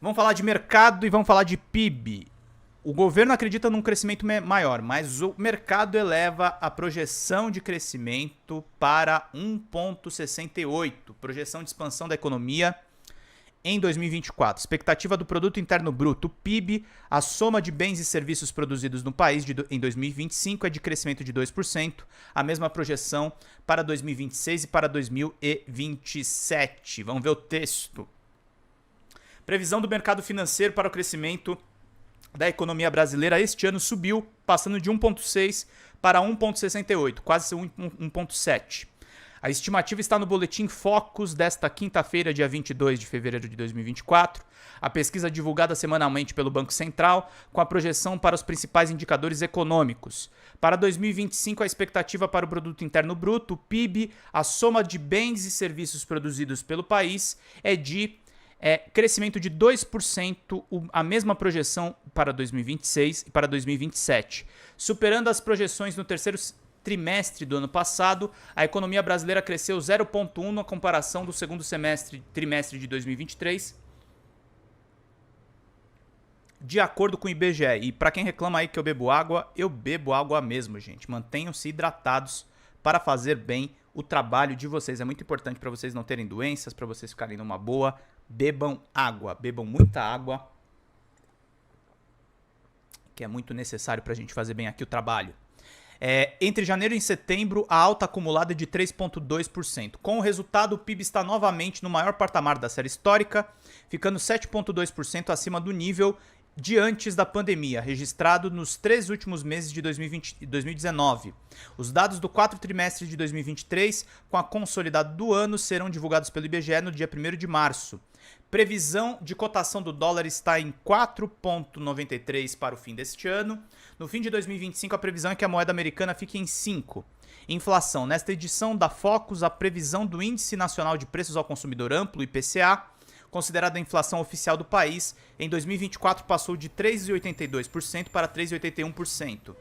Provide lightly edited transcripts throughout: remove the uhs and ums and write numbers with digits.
Vamos falar de mercado e vamos falar de PIB. O governo acredita num crescimento maior, mas o mercado eleva a projeção de crescimento para 1,68, projeção de expansão da economia em 2024. Expectativa do Produto Interno Bruto, PIB, a soma de bens e serviços produzidos no país em 2025 é de crescimento de 2%, a mesma projeção para 2026 e para 2027. Vamos ver o texto. Previsão do mercado financeiro para o crescimento da economia brasileira este ano subiu, passando de 1,6 para 1,68, quase 1,7. A estimativa está no Boletim Focus desta quinta-feira, dia 22 de fevereiro de 2024. A pesquisa divulgada semanalmente pelo Banco Central, com a projeção para os principais indicadores econômicos. Para 2025, a expectativa para o Produto Interno Bruto, o PIB, a soma de bens e serviços produzidos pelo país, é de crescimento de 2%, a mesma projeção para 2026 e para 2027. Superando as projeções no terceiro trimestre do ano passado, a economia brasileira cresceu 0,1% na comparação do segundo trimestre de 2023, de acordo com o IBGE. E para quem reclama aí que eu bebo água mesmo, gente. Mantenham-se hidratados para fazer bem o trabalho de vocês. É muito importante para vocês não terem doenças, para vocês ficarem numa boa. Bebam água, bebam muita água, que é muito necessário para a gente fazer bem aqui o trabalho. Entre janeiro e setembro, a alta acumulada é de 3,2%. Com o resultado, o PIB está novamente no maior patamar da série histórica, ficando 7,2% acima do nível de antes da pandemia, registrado nos 3 últimos meses de 2019. Os dados do 4º trimestre de 2023, com a consolidada do ano, serão divulgados pelo IBGE no dia 1º de março. Previsão de cotação do dólar está em 4,93 para o fim deste ano. No fim de 2025, a previsão é que a moeda americana fique em 5. Inflação. Nesta edição da Focus, a previsão do Índice Nacional de Preços ao Consumidor Amplo, IPCA, considerada a inflação oficial do país, em 2024 passou de 3,82% para 3,81%.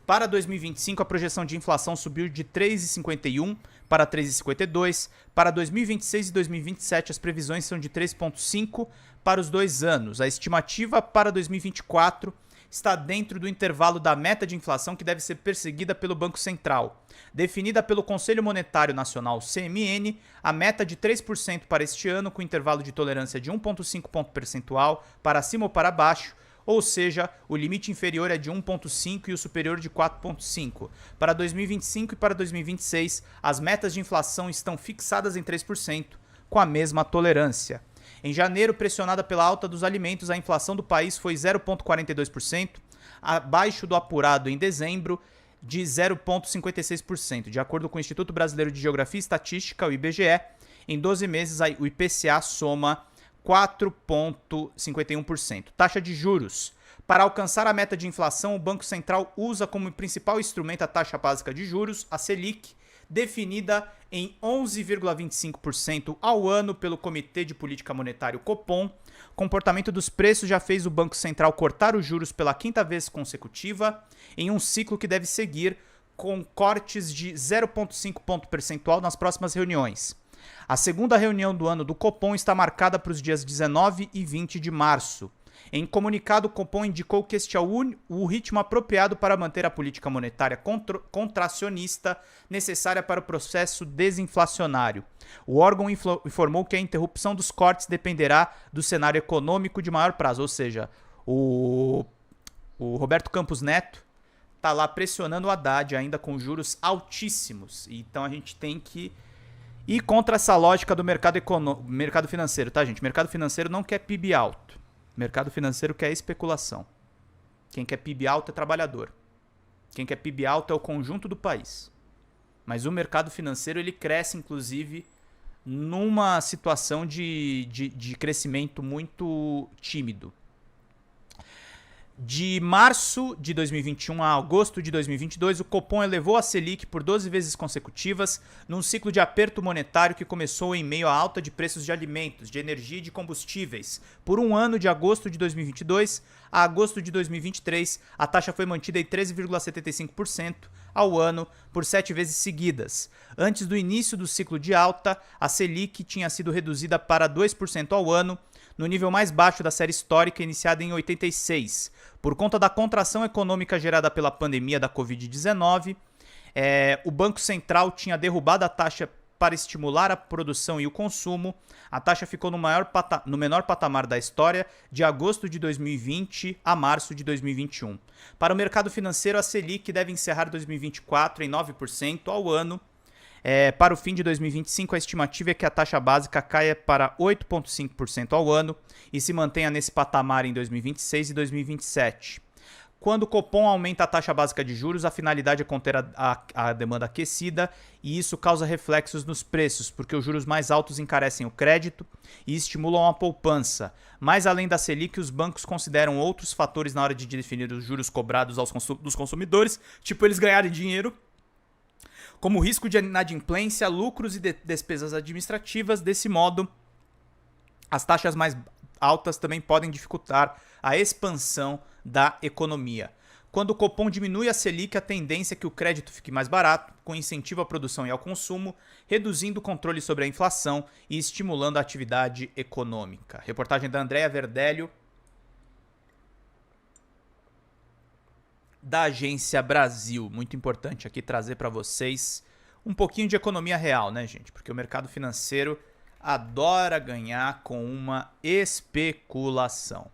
Para 2025, a projeção de inflação subiu de 3,51% para 3,52%. Para 2026 e 2027, as previsões são de 3,5% para os 2 anos. A estimativa para 2024 está dentro do intervalo da meta de inflação que deve ser perseguida pelo Banco Central. Definida pelo Conselho Monetário Nacional, CMN, a meta de 3% para este ano, com intervalo de tolerância de 1,5 ponto percentual para cima ou para baixo, ou seja, o limite inferior é de 1,5 e o superior de 4,5. Para 2025 e para 2026, as metas de inflação estão fixadas em 3%, com a mesma tolerância. Em janeiro, pressionada pela alta dos alimentos, a inflação do país foi 0,42%, abaixo do apurado em dezembro de 0,56%. De acordo com o Instituto Brasileiro de Geografia e Estatística, o IBGE, em 12 meses o IPCA soma 4,51%. Taxa de juros. Para alcançar a meta de inflação, o Banco Central usa como principal instrumento a taxa básica de juros, a Selic, definida em 11,25% ao ano pelo Comitê de Política Monetária, o Copom. O comportamento dos preços já fez o Banco Central cortar os juros pela 5ª vez consecutiva, em um ciclo que deve seguir com cortes de 0,5 ponto percentual nas próximas reuniões. A segunda reunião do ano do Copom está marcada para os dias 19 e 20 de março. Em comunicado, o Copom indicou que este é o ritmo apropriado para manter a política monetária contracionista necessária para o processo desinflacionário. O órgão informou que a interrupção dos cortes dependerá do cenário econômico de maior prazo, ou seja, o Roberto Campos Neto está lá pressionando o Haddad ainda com juros altíssimos. Então a gente tem que ir contra essa lógica do mercado financeiro, tá, gente? Mercado financeiro não quer PIB alto. Mercado financeiro quer especulação. Quem quer PIB alto é trabalhador. Quem quer PIB alto é o conjunto do país. Mas o mercado financeiro ele cresce, inclusive, numa situação de crescimento muito tímido. De março de 2021 a agosto de 2022, o Copom elevou a Selic por 12 vezes consecutivas, num ciclo de aperto monetário que começou em meio à alta de preços de alimentos, de energia e de combustíveis. Por um ano, de agosto de 2022 a agosto de 2023, a taxa foi mantida em 13,75% ao ano por 7 vezes seguidas. Antes do início do ciclo de alta, a Selic tinha sido reduzida para 2% ao ano, no nível mais baixo da série histórica iniciada em 86. Por conta da contração econômica gerada pela pandemia da Covid-19, o Banco Central tinha derrubado a taxa para estimular a produção e o consumo. A taxa ficou no menor patamar da história, de agosto de 2020 a março de 2021. Para o mercado financeiro, a Selic deve encerrar 2024 em 9% ao ano. Para o fim de 2025, a estimativa é que a taxa básica caia para 8,5% ao ano e se mantenha nesse patamar em 2026 e 2027. Quando o Copom aumenta a taxa básica de juros, a finalidade é conter a demanda aquecida e isso causa reflexos nos preços, porque os juros mais altos encarecem o crédito e estimulam a poupança. Mas além da Selic, os bancos consideram outros fatores na hora de definir os juros cobrados dos consumidores, tipo eles ganharem dinheiro, como o risco de inadimplência, lucros e despesas administrativas. Desse modo, as taxas mais altas também podem dificultar a expansão da economia. Quando o Copom diminui a Selic, a tendência é que o crédito fique mais barato, com incentivo à produção e ao consumo, reduzindo o controle sobre a inflação e estimulando a atividade econômica. Reportagem da Andréa Verdelho, da Agência Brasil. Muito importante aqui trazer para vocês um pouquinho de economia real, né, gente? Porque o mercado financeiro adora ganhar com uma especulação.